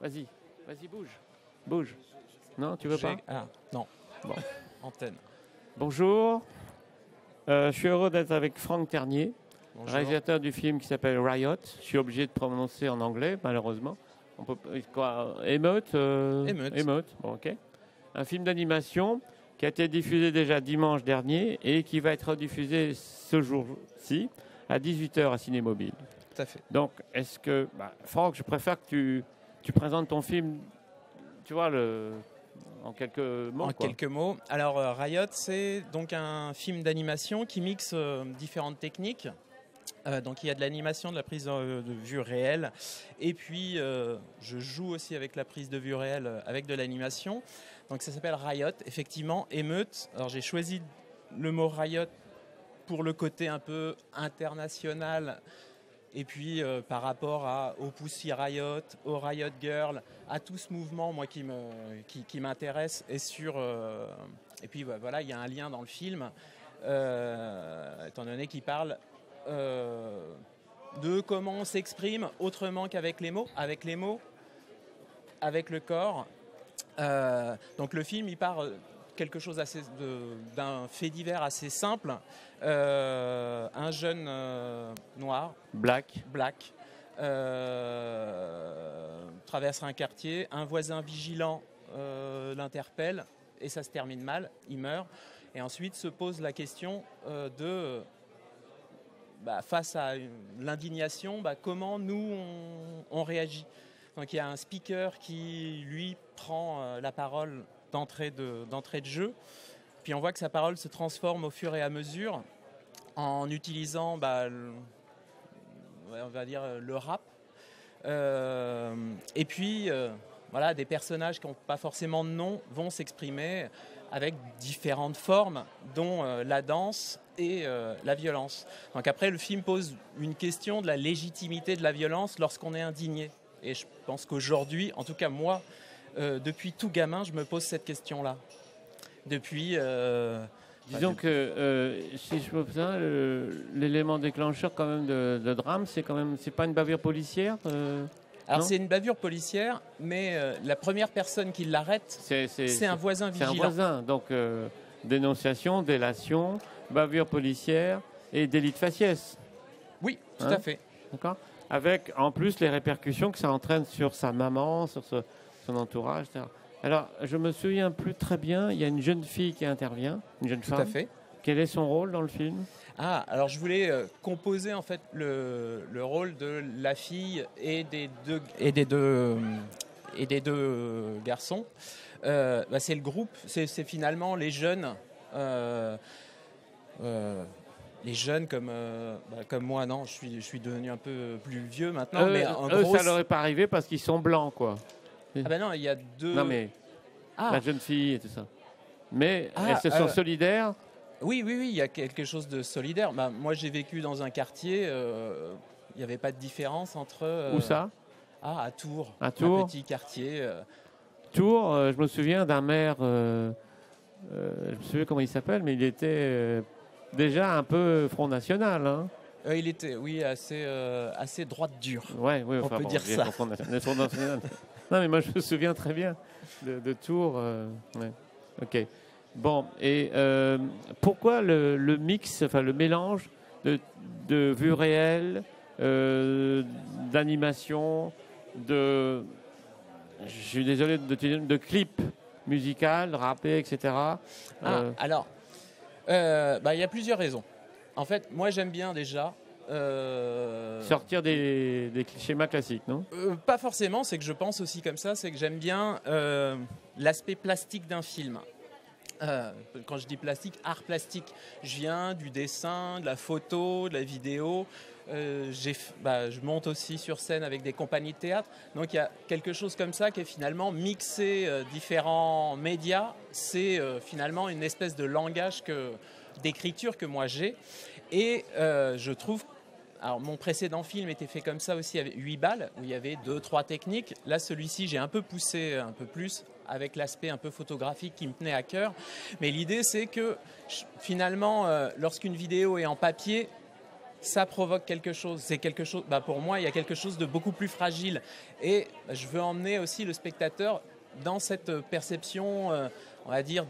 Vas-y, bouge. Bouge. Non, tu veux pas? Ah, non. Bon. Antenne. Bonjour. Je suis heureux d'être avec Franck Ternier, Bonjour. réalisateur du film qui s'appelle Riot. Je suis obligé de prononcer en anglais, malheureusement. On peut quoi? Émeute. Émeute. Bon, ok. Un film d'animation qui a été diffusé déjà dimanche dernier et qui va être diffusé ce jour-ci à 18h à Cinémobile. Tout à fait. Donc, est-ce que... Franck, je préfère que tu présentes ton film, tu vois, en quelques mots. En quelques mots. Alors, Riot, c'est donc un film d'animation qui mixe différentes techniques. Donc, il y a de l'animation, de la prise de vue réelle. Et puis, je joue aussi avec la prise de vue réelle, avec de l'animation. Donc, ça s'appelle Riot, effectivement, émeute. Alors, j'ai choisi le mot Riot pour le côté un peu international. Et puis, par rapport au Pussy Riot, au Riot Girl, à tout ce mouvement, moi, qui m'intéresse. Et puis, voilà, il y a un lien dans le film, étant donné qu'il parle de comment on s'exprime autrement qu'avec les mots, avec avec le corps. Donc, le film, il part quelque chose d'un fait divers assez simple. Un jeune noir, black, traverse un quartier, un voisin vigilant l'interpelle et ça se termine mal, il meurt. Et ensuite se pose la question face à l'indignation, comment nous on réagit. Donc il y a un speaker qui lui prend la parole d'entrée de jeu. Puis on voit que sa parole se transforme au fur et à mesure en utilisant, on va dire, le rap. Et puis, voilà, des personnages qui n'ont pas forcément de nom vont s'exprimer avec différentes formes, dont la danse et la violence. Donc après, le film pose une question de la légitimité de la violence lorsqu'on est indigné. Et je pense qu'aujourd'hui, en tout cas moi, depuis tout gamin, je me pose cette question-là. Depuis... Disons que, si je peux faire l'élément déclencheur quand même de drame, c'est pas une bavure policière Alors c'est une bavure policière, mais la première personne qui l'arrête, c'est un voisin vigilant. C'est un voisin, donc dénonciation, délation, bavure policière et délit de faciès. Oui, tout à fait. D'accord. Avec en plus les répercussions que ça entraîne sur sa maman, sur son entourage, etc. Alors, je me souviens plus très bien, il y a une jeune fille qui intervient, une jeune femme. Tout à fait. Quel est son rôle dans le film ? Ah, alors je voulais composer en fait le rôle de la fille et des deux garçons. C'est le groupe, c'est finalement les jeunes. Les jeunes comme moi, non, je suis devenu un peu plus vieux maintenant. Mais en gros, ça leur est pas arrivé parce qu'ils sont blancs, quoi. Ah ben non, il y a deux... Non mais, la jeune fille et tout ça. Mais elles se sont solidaires. Oui, il y a quelque chose de solidaire. Moi, j'ai vécu dans un quartier, il n'y avait pas de différence entre... Où ça ? À Tours. À Tours. Un petit quartier. Tours, je me souviens d'un maire, je me souviens comment il s'appelle, mais il était déjà un peu Front National, hein. Il était, oui, assez droite dure. Oui, on peut dire ça. Front National. Non, mais moi, je me souviens très bien de Tours. Ouais. Ok. Bon, et pourquoi le mix, enfin le mélange de vue réelle, d'animation, je suis désolé de clips musical, rappé, etc. Alors, il y a plusieurs raisons. En fait, moi, j'aime bien déjà... sortir des schémas classiques, non ? Pas forcément, c'est que je pense aussi comme ça, c'est que j'aime bien l'aspect plastique d'un film. Quand je dis plastique, art plastique, je viens du dessin, de la photo, de la vidéo. Je monte aussi sur scène avec des compagnies de théâtre. Donc il y a quelque chose comme ça qui est finalement mixé différents médias. C'est finalement une espèce de langage d'écriture que moi j'ai. Et je trouve... Alors, mon précédent film était fait comme ça aussi, avec 8 balles, où il y avait 2-3 techniques. Là, celui-ci, j'ai un peu poussé un peu plus, avec l'aspect un peu photographique qui me tenait à cœur. Mais l'idée, c'est que finalement, lorsqu'une vidéo est en papier, ça provoque quelque chose. C'est quelque chose. Pour moi, il y a quelque chose de beaucoup plus fragile. Et je veux emmener aussi le spectateur dans cette perception, on va dire,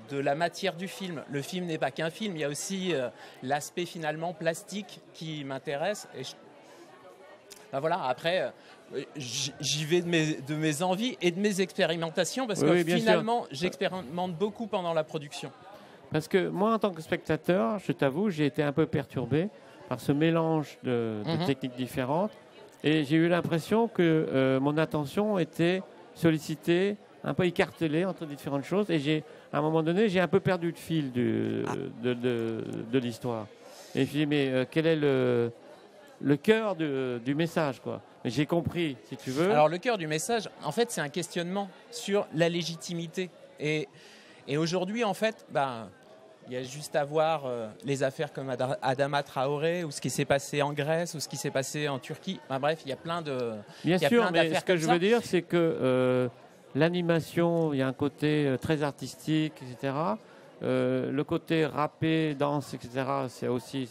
de la matière du film. Le film n'est pas qu'un film. Il y a aussi l'aspect finalement plastique qui m'intéresse. Et voilà. Après, j'y vais de mes envies et de mes expérimentations parce que finalement, j'expérimente beaucoup pendant la production. Parce que moi, en tant que spectateur, je t'avoue, j'ai été un peu perturbé par ce mélange de techniques différentes. Et j'ai eu l'impression que mon attention était sollicitée, un peu écartelée entre différentes choses. Et à un moment donné, j'ai un peu perdu le fil de l'histoire. Et je me suis dit, mais quel est le cœur du message, quoi. Mais j'ai compris, si tu veux. Alors, le cœur du message, en fait, c'est un questionnement sur la légitimité. Et aujourd'hui, en fait, il y a juste à voir les affaires comme Adama Traoré ou ce qui s'est passé en Grèce ou ce qui s'est passé en Turquie. Bref, il y a plein de Bien sûr, mais ce que je veux dire, c'est que l'animation, il y a un côté très artistique, etc. Le côté rappé, danse, etc., c'est aussi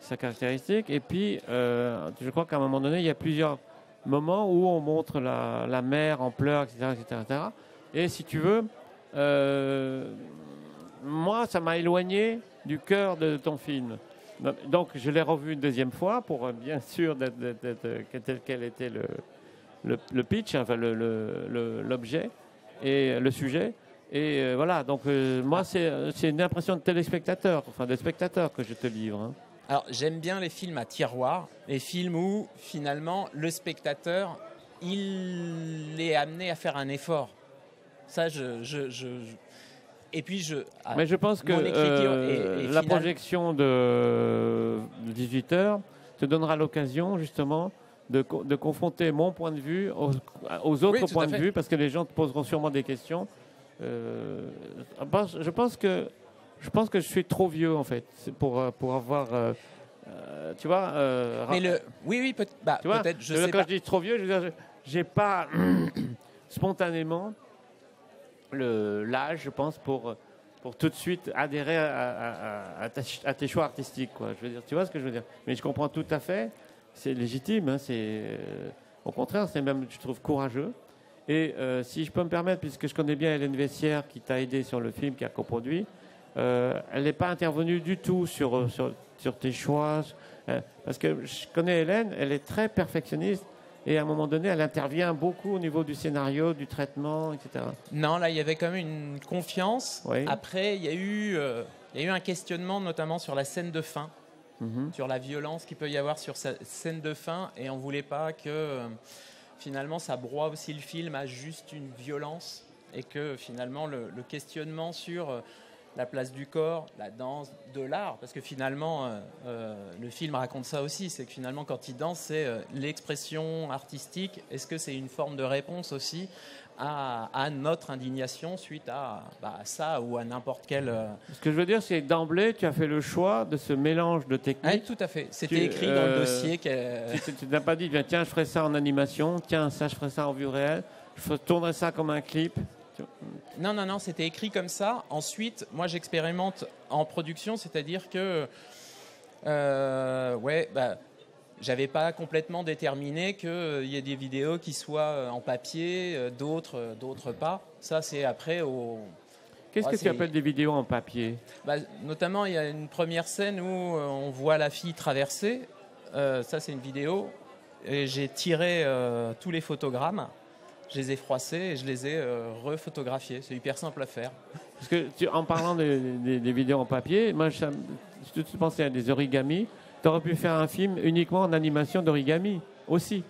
sa caractéristique. Et puis, je crois qu'à un moment donné, il y a plusieurs moments où on montre la mer en pleurs, etc., etc. Et si tu veux... moi, ça m'a éloigné du cœur de ton film. Donc, je l'ai revu une deuxième fois pour bien sûr quel était le pitch, enfin l'objet et le sujet. Et voilà, donc moi, c'est une impression de téléspectateur, enfin de spectateur que je te livre. Hein. Alors, j'aime bien les films à tiroir, les films où, finalement, le spectateur, il est amené à faire un effort. Ça, et puis mais je pense que la projection de 18h te donnera l'occasion justement de confronter mon point de vue aux autres points de vue, parce que les gens te poseront sûrement des questions. Je pense que je suis trop vieux en fait pour avoir tu vois. Oui, peut-être. Quand je dis trop vieux, je veux dire, j'ai pas spontanément l'âge, je pense, pour tout de suite adhérer à tes choix artistiques, quoi. Je veux dire, tu vois ce que je veux dire. Mais je comprends tout à fait, c'est légitime, hein, au contraire, c'est même, je trouve, courageux. Et si je peux me permettre, puisque je connais bien Hélène Vessière, qui t'a aidé sur le film, qui a coproduit, elle n'est pas intervenue du tout sur tes choix, parce que je connais Hélène, elle est très perfectionniste. Et à un moment donné, elle intervient beaucoup au niveau du scénario, du traitement, etc. Non, là, il y avait quand même une confiance. Oui. Après, il y a eu un questionnement, notamment sur la scène de fin, sur la violence qu'il peut y avoir sur cette scène de fin. Et on ne voulait pas que, finalement, ça broie aussi le film à juste une violence. Et que, finalement, le questionnement sur la place du corps, la danse, de l'art, parce que finalement, le film raconte ça aussi, c'est que finalement, quand il danse, c'est l'expression artistique. Est-ce que c'est une forme de réponse aussi à notre indignation suite à ça ou à n'importe quel... Ce que je veux dire, c'est que d'emblée, tu as fait le choix de ce mélange de techniques. Oui, tout à fait. C'était écrit dans le dossier. Tu n'as pas dit, tiens, je ferai ça en animation, tiens, ça, je ferai ça en vue réelle, je tournerai ça comme un clip. Non, c'était écrit comme ça. Ensuite, moi, j'expérimente en production, c'est-à-dire que, j'avais pas complètement déterminé qu'il y ait des vidéos qui soient en papier, d'autres pas. Ça, c'est après au... Qu'est-ce que tu appelles des vidéos en papier ? Notamment, il y a une première scène où on voit la fille traverser. Ça, c'est une vidéo. Et j'ai tiré tous les photogrammes. Je les ai froissés et je les ai refotographiés. C'est hyper simple à faire. Parce que en parlant des vidéos en papier, moi, je pensais à des origamis. Tu aurais pu faire un film uniquement en animation d'origami aussi.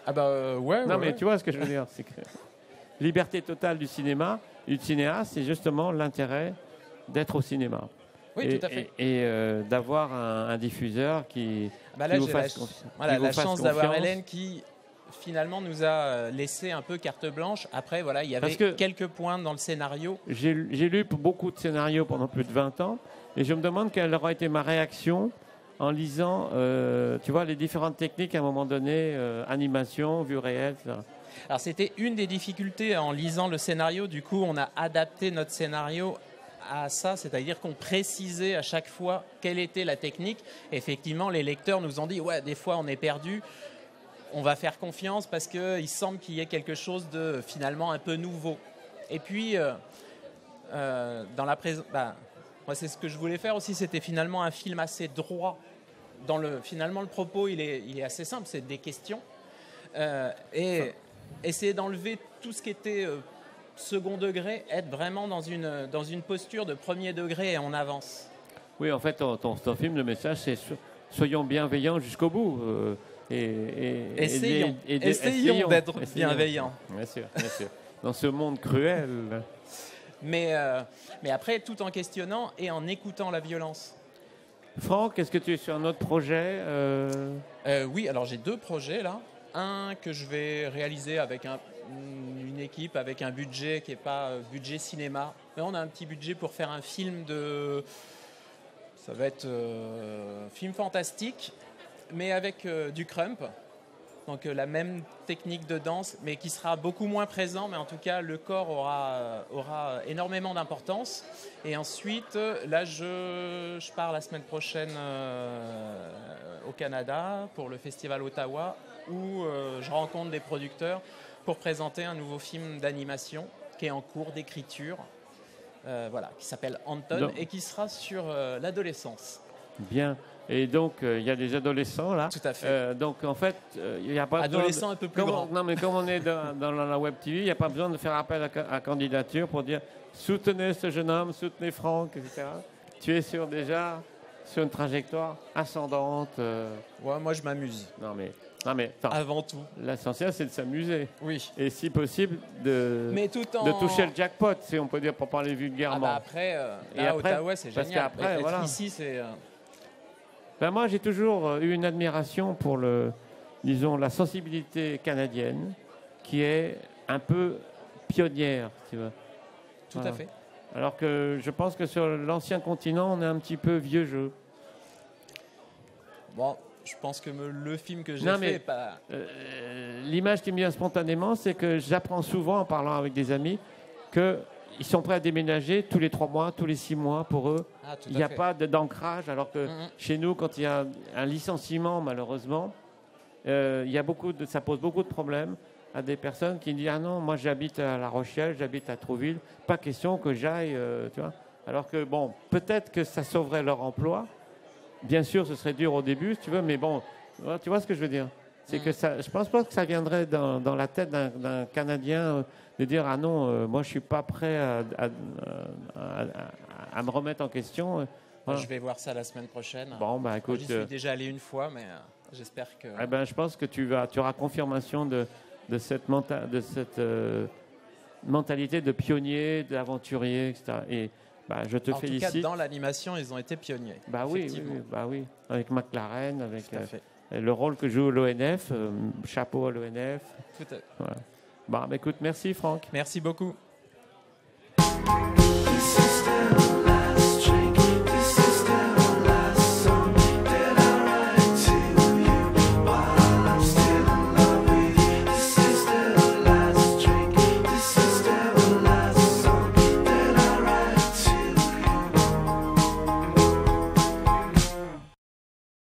Ouais. Non, mais tu vois ce que je veux dire, c'est que liberté totale du cinéma, du cinéaste, c'est justement l'intérêt d'être au cinéma. Oui, tout à fait. Et d'avoir un diffuseur qui vous fasse confiance. Voilà, la chance d'avoir Hélène qui... finalement nous a laissé un peu carte blanche. Après, voilà, il y avait quelques points dans le scénario. J'ai lu beaucoup de scénarios pendant plus de 20 ans et je me demande quelle aura été ma réaction en lisant, tu vois, les différentes techniques à un moment donné, animation, vue réelle, etc. Alors, c'était une des difficultés en lisant le scénario. Du coup, on a adapté notre scénario à ça, c'est-à-dire qu'on précisait à chaque fois quelle était la technique. Effectivement, les lecteurs nous ont dit, ouais, des fois on est perdu, on va faire confiance parce qu'il semble qu'il y ait quelque chose de finalement un peu nouveau. Et puis, dans la moi c'est ce que je voulais faire aussi, c'était finalement un film assez droit. Finalement, le propos, il est assez simple, c'est des questions. Et essayer d'enlever tout ce qui était second degré, être vraiment dans une posture de premier degré et on avance. Oui, en fait, ton film, le message, c'est soyons bienveillants jusqu'au bout. Essayons d'être bienveillants. Bien sûr. Dans ce monde cruel. Mais après, tout en questionnant et en écoutant la violence. Franck, est-ce que tu es sur un autre projet Oui, alors j'ai 2 projets là. Un que je vais réaliser avec une équipe, avec un budget qui n'est pas budget cinéma. Mais on a un petit budget pour faire un film ça va être film fantastique, mais avec du crump. Donc la même technique de danse, mais qui sera beaucoup moins présent. Mais en tout cas, le corps aura énormément d'importance. Et ensuite, là, je pars la semaine prochaine au Canada pour le festival Ottawa, où je rencontre des producteurs pour présenter un nouveau film d'animation qui est en cours d'écriture, qui s'appelle Anton et qui sera sur l'adolescence. Bien. Et donc, il y a des adolescents, là. Tout à fait. Donc, en fait, il n'y a pas adolescents un peu plus grands. Non, mais comme on est dans la Web TV, il n'y a pas besoin de faire appel à candidature pour dire soutenez ce jeune homme, soutenez Franck, etc. Tu es déjà sur une trajectoire ascendante. Ouais, moi, je m'amuse. Non, mais attends, avant tout. L'essentiel, c'est de s'amuser. Oui. Et si possible, de toucher le jackpot, si on peut dire, pour parler vulgairement. Après, Ottawa, c'est génial. Qu'après, voilà. Ici, c'est... moi, j'ai toujours eu une admiration pour la sensibilité canadienne, qui est un peu pionnière, tu vois. Tout à fait. Alors que je pense que sur l'ancien continent, on est un petit peu vieux jeu. Bon, je pense que le film que j'ai fait... l'image qui me vient spontanément, c'est que j'apprends souvent, en parlant avec des amis, qu'ils sont prêts à déménager tous les 3 mois, tous les 6 mois pour eux. Il n'y a pas d'ancrage, alors que chez nous, quand il y a un licenciement, malheureusement, ça pose beaucoup de problèmes à des personnes qui disent « Ah non, moi j'habite à La Rochelle, j'habite à Trouville, pas question que j'aille... tu vois ?» Alors que, bon, peut-être que ça sauverait leur emploi. Bien sûr, ce serait dur au début, si tu veux, mais bon, tu vois ce que je veux dire. C'est que je pense pas que ça viendrait dans la tête d'un Canadien de dire « Ah non, moi je suis pas prêt à me remettre en question. » Je vais voir ça la semaine prochaine. Bon, écoute, j'y suis déjà allé une fois, mais j'espère que... je pense que tu auras confirmation de cette mentalité de pionnier, d'aventurier, etc. Et je te félicite. En tout cas, dans l'animation, ils ont été pionniers. Oui. Avec McLaren, avec le rôle que joue l'ONF, chapeau à l'ONF. Tout à fait. Voilà. Écoute, merci Franck. Merci beaucoup.